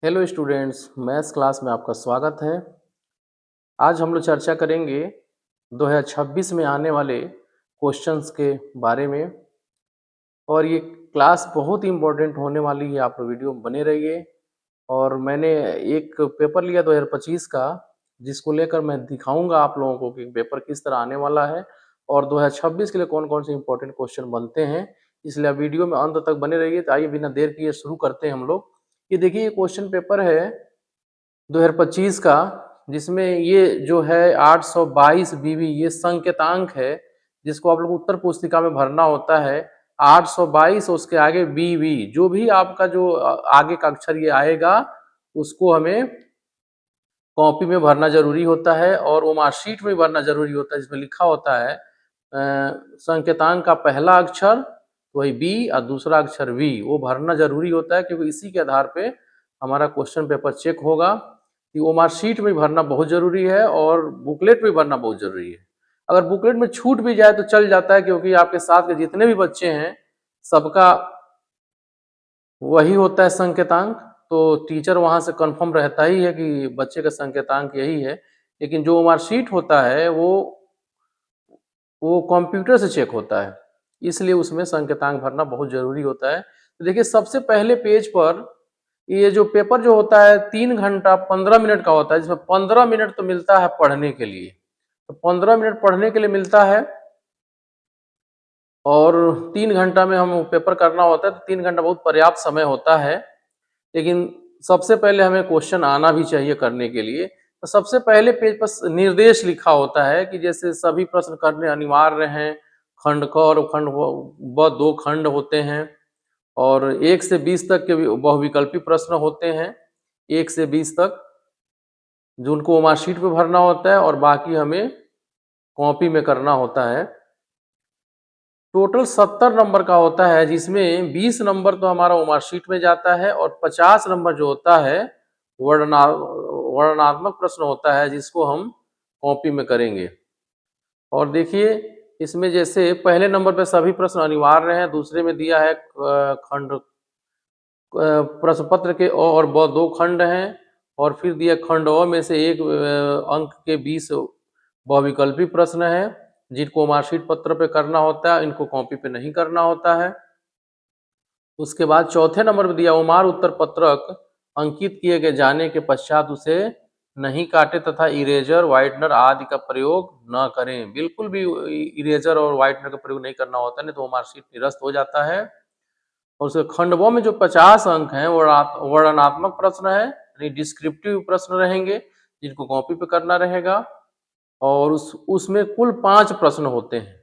Hello students, maths class में आपका स्वागत है। आज हम लोग चर्चा करेंगे 2026 में आने वाले क्वेश्चंस के बारे में और ये क्लास बहुत ही इम्पोर्टेंट होने वाली है। आप लोग वीडियो में बने रहिए। और मैंने एक पेपर लिया 2025 का, जिसको लेकर मैं दिखाऊंगा आप लोगों को कि पेपर किस तरह आने वाला है और 2026 के लिए कौन कौन से इम्पोर्टेंट क्वेश्चन बनते हैं। इसलिए आप वीडियो में अंत तक बने रहिए। तो आइए बिना देर किए शुरू करते हैं हम लोग। ये देखिए, ये क्वेश्चन पेपर है 2025 का, जिसमें ये जो है 822 बीवी ये संकेतांक है, जिसको आप लोग उत्तर पुस्तिका में भरना होता है। 822 उसके आगे बीवी, जो भी आपका जो आगे का अक्षर ये आएगा उसको हमें कॉपी में भरना जरूरी होता है और वो मार्कशीट में भरना जरूरी होता है, जिसमें लिखा होता है संकेतांक का पहला अक्षर वही बी और दूसरा अक्षर वी, वो भरना जरूरी होता है, क्योंकि इसी के आधार पे हमारा क्वेश्चन पेपर चेक होगा। कि वो मार्कशीट में भरना बहुत जरूरी है और बुकलेट में भरना बहुत जरूरी है। अगर बुकलेट में छूट भी जाए तो चल जाता है, क्योंकि आपके साथ के जितने भी बच्चे हैं सबका वही होता है संकेतांक। तो टीचर वहां से कंफर्म रहता ही है कि बच्चे का संकेतांक यही है। लेकिन जो मार्कशीट होता है वो कंप्यूटर से चेक होता है, इसलिए उसमें संकेतांक भरना बहुत जरूरी होता है। तो देखिए, सबसे पहले पेज पर ये जो पेपर जो होता है 3 घंटा 15 मिनट का होता है, जिसमें 15 मिनट तो मिलता है पढ़ने के लिए। तो 15 मिनट पढ़ने के लिए मिलता है और 3 घंटा में हम पेपर करना होता है। तो 3 घंटा बहुत पर्याप्त समय होता है। लेकिन सबसे पहले हमें क्वेश्चन आना भी चाहिए करने के लिए। तो सबसे पहले पेज पर निर्देश लिखा होता है कि जैसे सभी प्रश्न करने अनिवार्य हैं। खंड क और खंड ब 2 खंड होते हैं और 1 से 20 तक के बहुविकल्पी प्रश्न होते हैं। 1 से 20 तक जो उनको मार्कशीट पे भरना होता है और बाकी हमें कॉपी में करना होता है। टोटल 70 नंबर का होता है, जिसमें 20 नंबर तो हमारा मार्कशीट में जाता है और 50 नंबर जो होता है वर्णनात्मक प्रश्न होता है, जिसको हम कॉपी में करेंगे। और देखिए, इसमें जैसे पहले नंबर पे सभी प्रश्न अनिवार्य हैं, दूसरे में दिया है खंड प्रश्न पत्र के अ और ब 2 खंड हैं और फिर दिया खंड अ में से एक अंक के 20 बहुविकल्पी प्रश्न हैं, जिनको मार्कशीट पत्र पे करना होता है, इनको कॉपी पे नहीं करना होता है। उसके बाद चौथे नंबर पर दिया उमार उत्तर पत्रक अंकित किए गए जाने के पश्चात उसे नहीं काटे तथा इरेजर व्हाइटनर आदि का प्रयोग न करें। बिल्कुल भी इरेजर और व्हाइटनर का प्रयोग नहीं करना होता, नहीं तो वो मार्कशीट निरस्त हो जाता है। और उसके खंड ब में जो 50 अंक हैं वो वर्णनात्मक प्रश्न है, यानी डिस्क्रिप्टिव प्रश्न रहेंगे, जिनको कॉपी पे करना रहेगा। और उसमें कुल 5 प्रश्न होते हैं,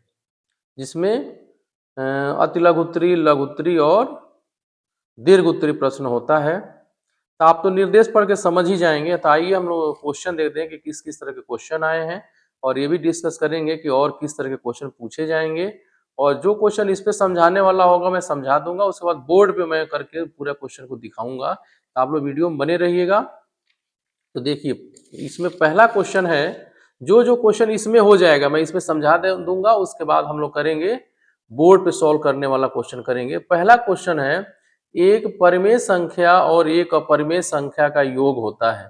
जिसमें अति लघु उत्तरी, लघु उत्तरी और दीर्घ उत्तरी प्रश्न होता है। तो आप तो निर्देश पढ़ के समझ ही जाएंगे। तो आइए हम लोग क्वेश्चन देखते हैं कि किस किस तरह के क्वेश्चन आए हैं और ये भी डिस्कस करेंगे कि और किस तरह के क्वेश्चन पूछे जाएंगे। और जो क्वेश्चन इस पे समझाने वाला होगा मैं समझा दूंगा, उसके बाद बोर्ड पे मैं करके पूरा क्वेश्चन को दिखाऊंगा। तो आप लोग वीडियो में बने रहिएगा। तो देखिए, इसमें पहला क्वेश्चन है। जो जो क्वेश्चन इसमें हो जाएगा मैं इसमें समझा दूंगा, उसके बाद हम लोग करेंगे बोर्ड पे सॉल्व करने वाला क्वेश्चन करेंगे। पहला क्वेश्चन है, एक परिमेय संख्या और एक अपरिमेय संख्या का योग होता है।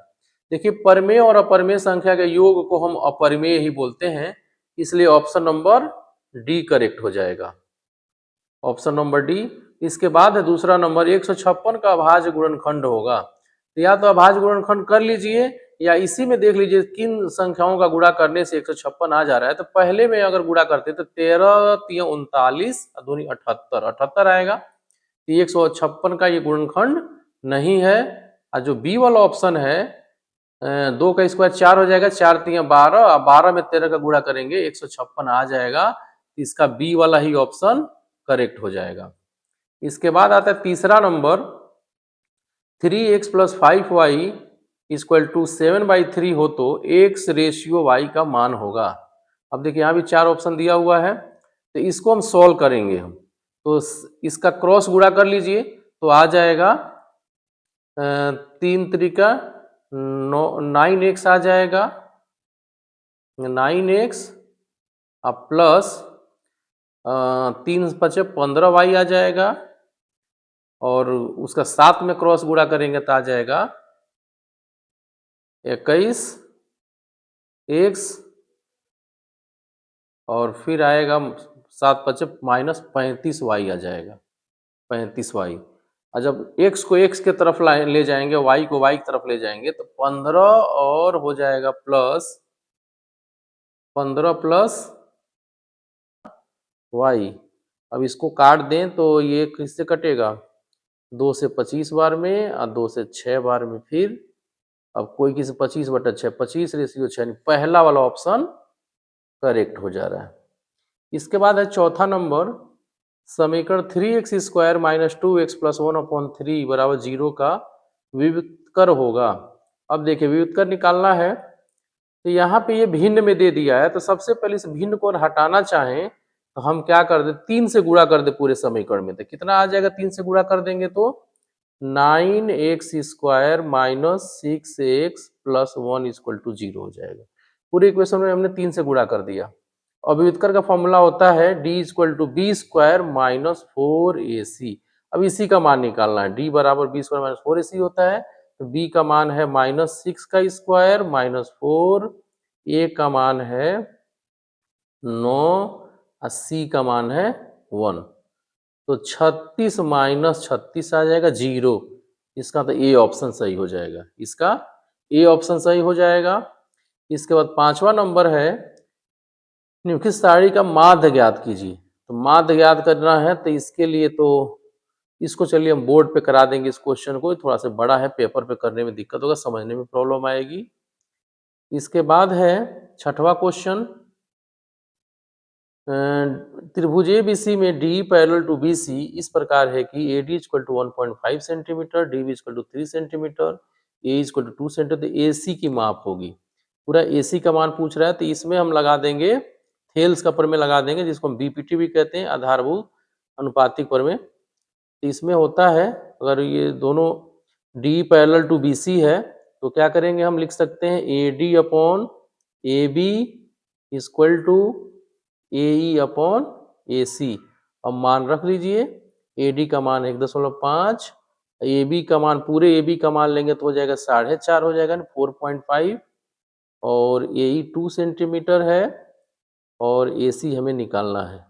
देखिए, परिमेय और अपरिमेय संख्या के योग को हम अपरिमेय ही बोलते हैं, इसलिए ऑप्शन नंबर डी करेक्ट हो जाएगा। Option number D. इसके बाद है दूसरा नंबर, 156 का अभाज्य गुणनखंड होगा। तो या तो अभाज्य गुणनखंड कर लीजिए या इसी में देख लीजिए किन संख्याओं का गुणा करने से 156 आ जा रहा है। तो पहले में अगर गुणा करते तो 13 3 39 दूनी 78 78 आएगा। तो 156 का ये गुणनखंड नहीं है। और जो बी वाला ऑप्शन है, 2 का स्क्वायर 4 हो जाएगा, 4 3 12 और 12 में 13 का गुणा करेंगे 156 आ जाएगा। इसका बी वाला ही ऑप्शन करेक्ट हो जाएगा। इसके बाद आता है तीसरा नंबर, 3x + 5y = 7/3 हो तो x रेशियो y का मान होगा। अब देखिए, यहाँ भी 4 ऑप्शन दिया हुआ है, तो इसको हम सॉल्व करेंगे। हम तो इसका क्रॉस गुणा कर लीजिए तो आ जाएगा 3 त्रिका 9x आ जाएगा, 9x प्लस 3 × 5 = 15y आ जाएगा और उसका 7 में क्रॉस गुणा करेंगे तो आ जाएगा 21 एक्स और फिर आएगा 7 पचे माइनस 35y आ जाएगा 35y। और जब x को x के तरफ ले जाएंगे y को y की तरफ ले जाएंगे तो 15 और हो जाएगा प्लस 15 प्लस y। अब इसको काट दें तो ये किससे कटेगा 2 से 25 बार में और 2 से 6 बार में। फिर अब कोई किसी 25/6 25/6 पहला वाला ऑप्शन करेक्ट हो जा रहा है। इसके बाद है चौथा नंबर समीकरण 3x square minus 2x plus 1/3 बराबर 0 का व्युत्कर होगा। अब देखिए व्युत्कर निकालना है तो यहाँ पे ये भिन्न में दे दिया है तो सबसे पहले इस भिन्न को हटाना चाहें तो हम क्या कर दे 3 से गुणा कर दे पूरे समीकरण में तो कितना आ जाएगा 3 से गुणा कर देंगे तो 9x square minus 6x plus 1 equal to 0 हो जाएगा। पूरे इक्वेशन में हमने 3 से गुणा कर दिया। अब व्युत्कर का फॉर्मूला होता है d equal to B square minus 4ac। अब इसी का मान निकालना है d बराबर बी स्क्वायर माइनस 4ac होता है तो b का मान है -6 का स्क्वायर माइनस 4, a का मान है 9 और c का मान है 1 तो 36 माइनस 36 आ जाएगा 0। इसका तो ए ऑप्शन सही हो जाएगा, इसका ए ऑप्शन सही हो जाएगा। इसके बाद पांचवा नंबर है निम्नलिखित सारणी का माध्य ज्ञात कीजिए। तो माध्य ज्ञात करना है तो इसके लिए तो इसको चलिए हम बोर्ड पे करा देंगे। इस क्वेश्चन को थोड़ा सा बड़ा है, पेपर पे करने में दिक्कत होगा, समझने में प्रॉब्लम आएगी। इसके बाद है छठवां क्वेश्चन त्रिभुज एबीसी में डी पैरेलल टू बीसी इस प्रकार है कि AD equal to 1.5 centimetre, DB equal to 3 centimetre, A equal to 2 centimetre. तो AC की माप होगी, पूरा AC का मान पूछ रहा है तो इसमें हम लगा देंगे थेल्स का प्रमेय लगा देंगे जिसको हम BPT भी कहते हैं, आधारभूत अनुपातिक प्रमेय। तो इसमें होता है अगर ये दोनों D पैरेलल टू BC है तो क्या करेंगे हम लिख सकते हैं AD upon AB equal to AE upon AC। अब मान रख लीजिए AD का मान 1.5, AB का मान पूरे AB का मान लेंगे तो हो जाएगा 4.5 हो जाएगा 4.5 और AE 2 सेंटीमीटर है और AC हमें निकालना है।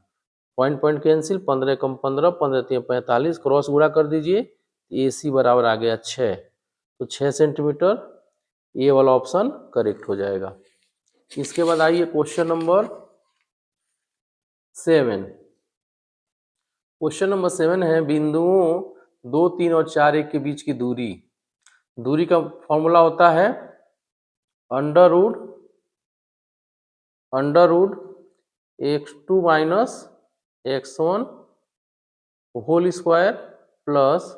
पॉइंट पॉइंट कैंसिल 15 कम 15 15 3 45 क्रॉस गुणा कर दीजिए AC बराबर आ गया 6 तो 6 सेंटीमीटर। ये वाला ऑप्शन करेक्ट हो जाएगा। इसके बाद आइए क्वेश्चन नंबर 7। क्वेश्चन नंबर 7 है बिंदुओं 2, 3 और 4, 1 के बीच की दूरी का फॉर्मूला होता है under root x2 minus x1 whole square plus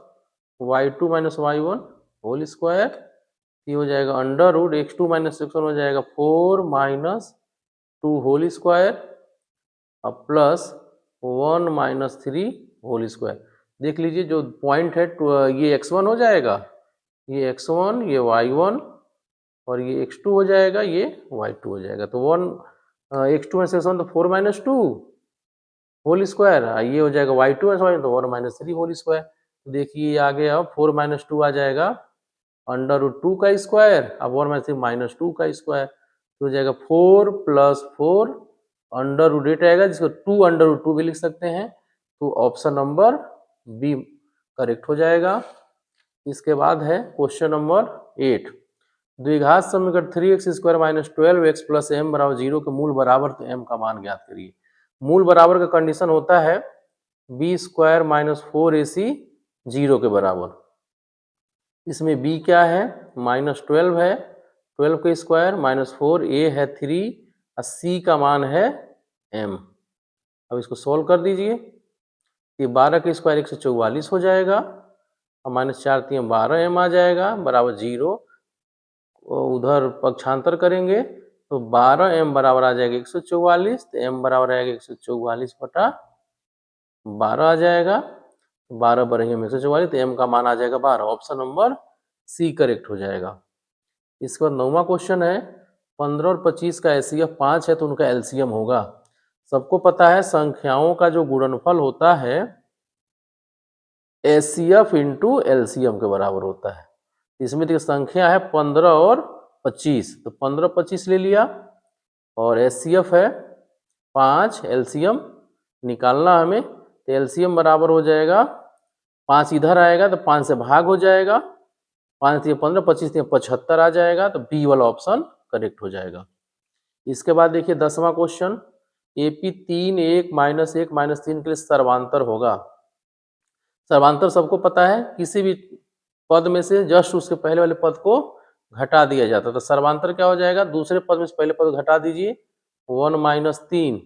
y2 minus y1 whole square. ये हो जाएगा under root x2 minus x1 हो जाएगा 4 माइनस 2 होल स्क्वायर और प्लस 1 माइनस 3 होल स्क्वायर। देख लीजिए जो पॉइंट है ये x1 हो जाएगा, ये x1, ये y1 और ये x2 हो जाएगा, ये y2 हो जाएगा। तो 1 x2 में से 1 तो 4 माइनस 2 होल स्क्वायर, ये हो जाएगा y2 में तो 1 माइनस 3 होल स्क्वायर। तो देखिए ये आ गया 4 माइनस 2 आ जाएगा अंडर रूट 2 का स्क्वायर, अब 1 माइनस 3 माइनस 2 का स्क्वायर तो हो जाएगा 4 प्लस 4 अंडर रूट 8 आएगा जिसको 2 अंडर रूट 2 भी लिख सकते हैं। तो ऑप्शन नंबर बी करेक्ट हो जाएगा। इसके बाद है क्वेश्चन नंबर 8 द्विघात समीकरण 3x square minus 12x plus m बराबर 0 के मूल बराबर तो m का मान ज्ञात करिए। मूल बराबर का कंडीशन होता है b स्क्वायर माइनस 4ac 0 के बराबर। इसमें b क्या है -12 है, 12 का स्क्वायर माइनस 4, a है 3 और c का मान है m। अब इसको सोल्व कर दीजिए, ये 12 का स्क्वायर 144 हो जाएगा और माइनस 4 3 12 m आ जाएगा बराबर 0। उधर पक्षांतर करेंगे तो 12m बराबर आ जाएगा 144 तो m बराबर आएगा 144/12 आ जाएगा। 12 बरही में 144 तो m का मान आ जाएगा 12। ऑप्शन नंबर सी करेक्ट हो जाएगा। इसके बाद 9वां क्वेश्चन है 15 और 25 का HCF 5 है तो उनका LCM होगा। सबको पता है संख्याओं का जो गुणनफल होता है HCF इंटू LCM के बराबर होता है। इसमें देखिए संख्या है 15 और 25, तो 15 25 ले लिया और HCF है 5, LCM निकालना हमें, तो LCM बराबर हो जाएगा 5 इधर आएगा तो 5 से भाग हो जाएगा, 5 से 15 25 से 75 आ जाएगा, तो बी वाला ऑप्शन करेक्ट हो जाएगा। इसके बाद देखिए 10वां क्वेश्चन, AP 3 1 -1 -3 के लिए सर्वांतर होगा। सर्वांतर सबको पता है, किसी भी पद में से जस्ट उसके पहले वाले पद को घटा दिया जाता है, तो सर्वांतर क्या हो जाएगा, दूसरे पद में से पहले पद घटा दीजिए, 1 -3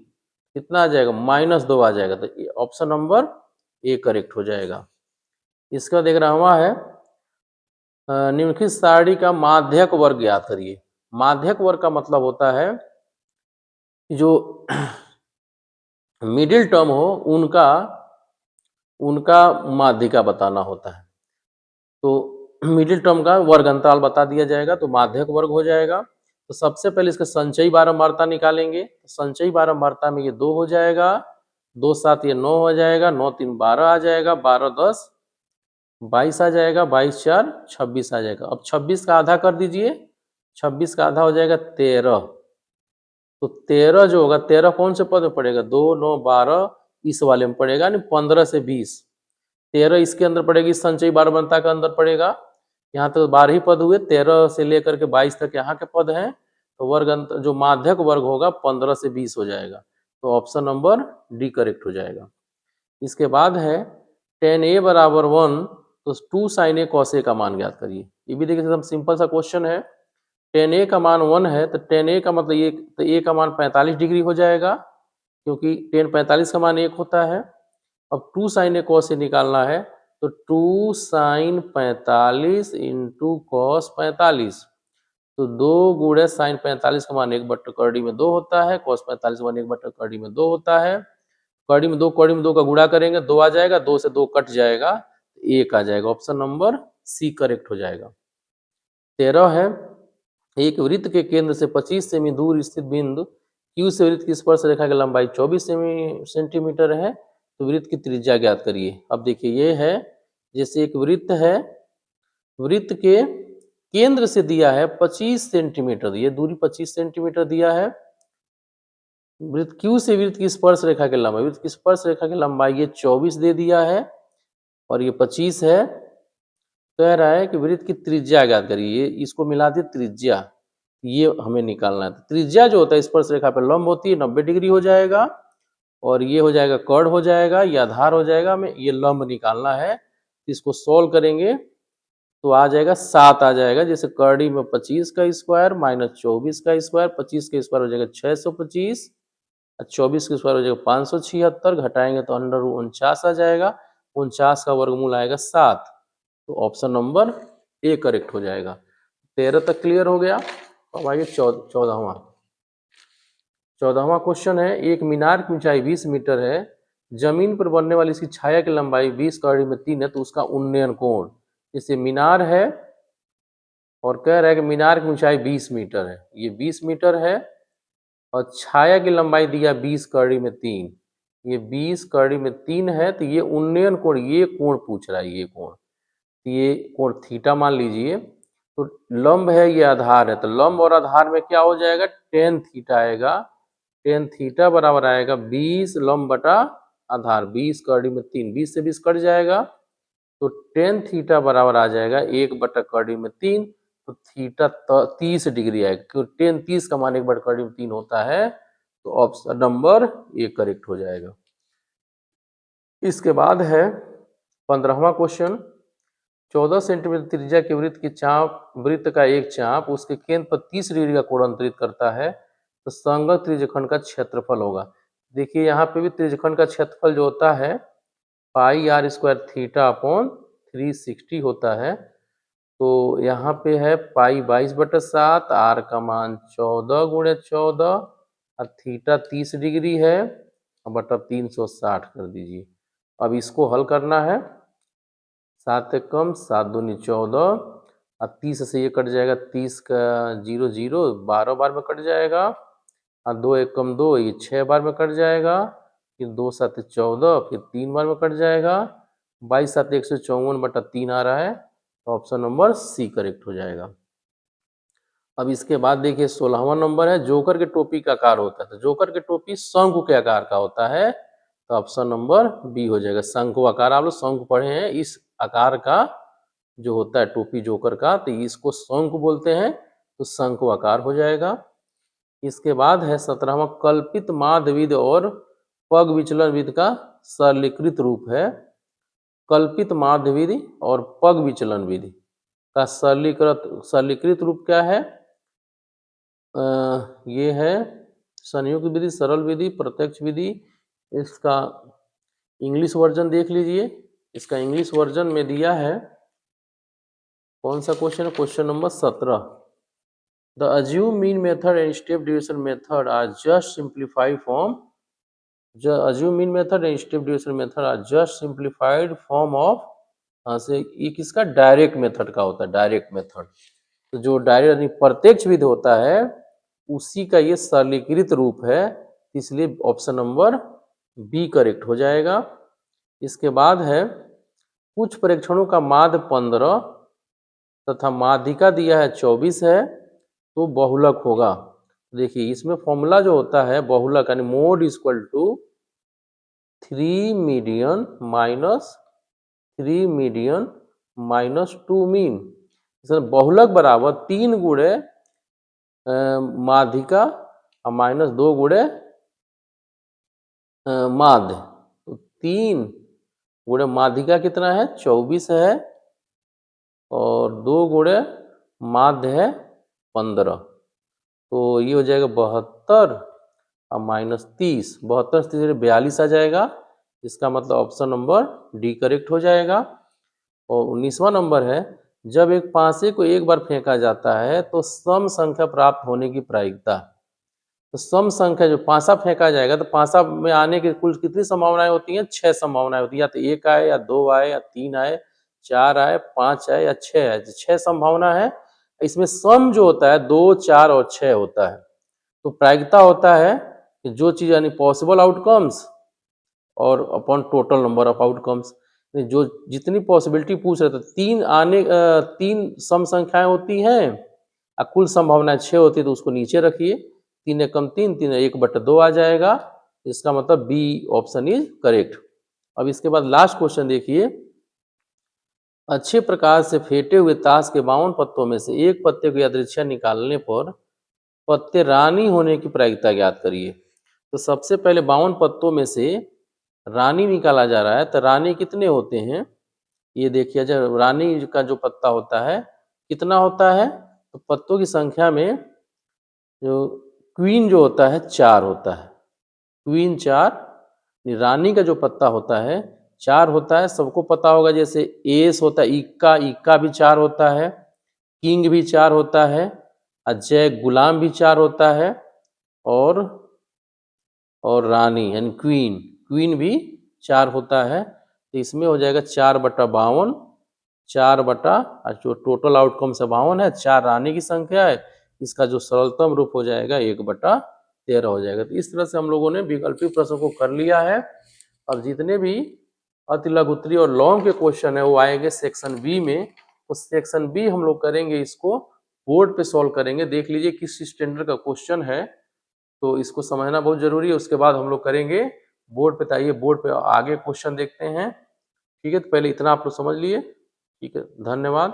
कितना आ जाएगा, -2 आ जाएगा, तो ऑप्शन नंबर ए करेक्ट हो जाएगा। इसका देख रहा हुआ है निम्नलिखित सारणी का माध्यक वर्ग याद करिए। माध्यक वर्ग का मतलब होता है जो मिडिल टर्म हो उनका उनका माध्यिका बताना होता है, तो मिडिल टर्म का वर्ग अंतराल बता दिया जाएगा तो माध्यक वर्ग हो जाएगा। तो सबसे पहले इसका संचयी बारंबारता निकालेंगे, तो संचयी बारंबारता में ये 2 हो जाएगा, 2 7 ये 9 हो जाएगा, 9 3 12 आ जाएगा, 12 10 22 आ जाएगा, 22 4 26 आ जाएगा। अब 26 का आधा कर दीजिए, 26 का आधा हो जाएगा 13, तो 13 जो होगा 13 कौन से पद में पड़ेगा, 2 9 12 इस वाले में पड़ेगा, यानी 15 से 20, 13 इसके अंदर पड़ेगी, संचयी बारंबारता के अंदर पड़ेगा। यहाँ तो 12 ही पद हुए, 13 से लेकर के 22 तक यहाँ के पद हैं, तो वर्ग अंतर जो माध्यक वर्ग होगा 15 से 20 हो जाएगा, तो ऑप्शन नंबर डी करेक्ट हो जाएगा। इसके बाद है tan a बराबर 1, तो 2 sin a cos a का मान ज्ञात करिए। ये भी देखिए एकदम सिंपल सा क्वेश्चन है। tan a का मान 1 है, तो tan a का मतलब ये, तो a का मान 45 डिग्री हो जाएगा, क्योंकि tan 45 का मान 1 होता है। अब 2 sin a cos a निकालना है, तो 2 sin 45 इंटू कॉस 45, तो 2 गुणे साइन 45 का मान 1/2 में 2 होता है, कॉस 45 का मान 1/2 में 2 होता है, कड़ी में 2 का गुणा करेंगे 2 आ जाएगा, 2 से 2 कट जाएगा, 1 आ जाएगा, ऑप्शन नंबर सी करेक्ट हो जाएगा। 13 है, एक वृत्त के केंद्र से 25 सेमी दूर स्थित बिंदु Q से वृत्त की स्पर्श रेखा की लंबाई 24 सेंटीमीटर है, तो वृत्त की त्रिज्या ज्ञात करिए। अब देखिए ये है, जैसे एक वृत्त है, वृत्त के केंद्र से दिया है 25 सेंटीमीटर, ये दूरी 25 सेंटीमीटर दिया है। वृत्त Q से वृत्त की स्पर्श रेखा की लंबाई, वृत्त की स्पर्श रेखा की लंबाई ये 24 दे दिया है और ये 25 है। कह रहा है कि वृत्त की त्रिज्या ज्ञात करिए, इसको मिला दी त्रिज्या, ये हमें निकालना है। त्रिज्या जो होता है स्पर्श रेखा पर लंब होती है, 90 डिग्री हो जाएगा, और ये हो जाएगा कर्ण हो जाएगा, ये आधार हो जाएगा, हमें ये लंब निकालना है। इसको सोल्व करेंगे तो आ जाएगा 7 आ जाएगा, जैसे कर्णी में 25 का स्क्वायर माइनस 24 का स्क्वायर, 25 का स्क्वायर हो जाएगा 625, 24 का स्क्वायर हो जाएगा 576, घटाएंगे तो अंडर 49 आ जाएगा, 49 का वर्गमूल आएगा 7, तो ऑप्शन नंबर ए करेक्ट हो जाएगा। 13 तक क्लियर हो गया। अब आइए 14वां क्वेश्चन है, एक मीनार की ऊंचाई 20 मीटर है, जमीन पर बनने वाली इसकी छाया की लंबाई 20 कड़ी में 3 है, तो उसका उन्नयन कोण, जैसे मीनार है और कह रहा है कि मीनार की ऊंचाई 20 मीटर है, ये 20 मीटर है और छाया की लंबाई दिया 20 कड़ी में 3, ये 20 कड़ी में 3 है, तो ये उन्नयन कोण, ये कोण पूछ रहा है, ये कोण, ये कोण थीटा मान लीजिए, तो लंब है ये आधार है, तो लंब और आधार में क्या हो जाएगा, टेन थीटा आएगा, टेन थीटा बराबर आएगा 20 लंब बटा आधार, 20 कड़ी में 3, 20 से 20 कट जाएगा, तो टेन थीटा बराबर आ जाएगा 1/कड़ी में 3, तो थीटा 30 डिग्री आएगा, क्योंकि टेन 30 का मान 1/कड़ी में 3 होता है, तो ऑप्शन नंबर ए करेक्ट हो जाएगा। इसके बाद है 15वां क्वेश्चन, 14 सेंटीमीटर त्रिज्या के वृत्त की चाप, वृत्त का एक चाप उसके केंद्र पर 30 डिग्री का कोण अंतरित करता है, तो संगत त्रिज्यखंड का क्षेत्रफल होगा। देखिए यहाँ पे भी त्रिज्यखंड का क्षेत्रफल जो होता है पाई आर स्क्वायर थीटा अपॉन 360 होता है, तो यहाँ पे है पाई 22/7, आर का मान 14 गुणे 14 और थीटा 30 डिग्री है, बटा 360 कर दीजिए। अब इसको हल करना है, 7 एक कम 7 दूनी 14 और 30 से ये कट जाएगा, 30 का 0 0 12 बार में कट जाएगा, और 2 एक कम 2 ये 6 बार में कट जाएगा, फिर 2 7 14, फिर 3 बार में कट जाएगा, 22 7 154/3 आ रहा है, तो ऑप्शन नंबर सी करेक्ट हो जाएगा। अब इसके बाद देखिए 16वां नंबर है, जोकर के टोपी का आकार होता है, तो जोकर के टोपी शंकु के आकार का होता है, तो ऑप्शन नंबर बी हो जाएगा। शंकु आकार, आप लोग शंकु पढ़े हैं, इस आकार का जो होता है टोपी जोकर का, तो इसको शंकु बोलते हैं, तो शंकु आकार हो जाएगा। इसके बाद है 17वां, कल्पित माध्य विधि और पग विचलन विधि का सरलीकृत रूप है। कल्पित माध्य विधि और पग विचलन विधि का सरलीकृत रूप क्या है? ये है संयुक्त विधि, सरल विधि, प्रत्यक्ष विधि। इसका इंग्लिश वर्जन देख लीजिए, इसका इंग्लिश वर्जन में दिया है, कौन सा क्वेश्चन है? Question number 17। The assumed mean method and step division method are just simplified form, assumed mean method and step division method are just simplified form of, से ये किसका? डायरेक्ट मेथड का होता है, डायरेक्ट मेथड। तो जो direct यानी प्रत्यक्ष विधि होता है उसी का ये सरलीकृत रूप है, इसलिए ऑप्शन नंबर बी करेक्ट हो जाएगा। इसके बाद है कुछ परीक्षणों का माध्य 15 तथा माध्यिका दिया है 24 है, तो बहुलक होगा। देखिए इसमें फॉर्मूला जो होता है बहुलक यानी mode equal to 3 median minus 3 median minus 2 mean, बहुलक बराबर 3 गुणे माध्यिका और माइनस 2 गुणे माध्य, तो 3 गुणे माध्यिका कितना है? 24 है, और 2 गुणे माध्य है 15, तो ये हो जाएगा 72 और माइनस 30, 72 से 42 आ जाएगा। इसका मतलब ऑप्शन नंबर डी करेक्ट हो जाएगा। और 19वां नंबर है, जब एक पासे को एक बार फेंका जाता है तो सम संख्या प्राप्त होने की प्रायिकता, तो सम संख्या जो पासा फेंका जाएगा तो पासा में आने की कुल कितनी संभावनाएं होती हैं? 6 संभावनाएं होती हैं, या तो 1 आए या 2 आए या 3 आए, 4 आए, 5 आए या 6 आए, 6 संभावना है। इसमें सम जो होता है 2 4 और 6 होता है, तो प्रायिकता होता है कि जो चीज यानी पॉसिबल आउटकम्स और upon total number of outcomes, जो जितनी पॉसिबिलिटी पूछ रहे थे, 3 सम संख्याएं होती हैं और कुल संभावनाएं 6 होती है, तो उसको नीचे रखिए, 3 एकम 3, 3 1/2 आ जाएगा। इसका मतलब बी ऑप्शन इज करेक्ट। अब इसके बाद लास्ट क्वेश्चन देखिए, अच्छे प्रकार से फेंटे हुए ताश के 52 पत्तों में से एक पत्ते को यादृच्छिक निकालने पर पत्ते रानी होने की प्रायिकता ज्ञात करिए। तो सबसे पहले 52 पत्तों में से रानी निकाला जा रहा है, तो रानी कितने होते हैं? ये देखिए, जब रानी का जो पत्ता होता है कितना होता है, तो पत्तों की संख्या में जो क्वीन जो होता है 4 होता है, क्वीन 4, रानी का जो पत्ता होता है 4 होता है, सबको पता होगा। जैसे एस होता है, इक्का, इक्का भी 4 होता है, किंग भी 4 होता है, अजय गुलाम भी 4 होता है, और रानी यानी क्वीन, क्वीन भी 4 होता है। तो इसमें हो जाएगा 4/52, 4 जो टोटल आउटकम से 52 है, 4 रानी की संख्या है, इसका जो सरलतम रूप हो जाएगा 1/13 हो जाएगा। तो इस तरह से हम लोगों ने विकल्पीय प्रश्न को कर लिया है। और जितने भी अति लघु उत्तरीय और लॉन्ग के क्वेश्चन है वो आएंगे सेक्शन बी में, तो सेक्शन बी हम लोग करेंगे, इसको बोर्ड पे सॉल्व करेंगे। देख लीजिए किस स्टैंडर्ड का क्वेश्चन है, तो इसको समझना बहुत जरूरी है। उसके बाद हम लोग करेंगे बोर्ड पे, आइए बोर्ड पे आगे क्वेश्चन देखते हैं। ठीक है, तो पहले इतना आप लोग समझ लिए। ठीक है, धन्यवाद।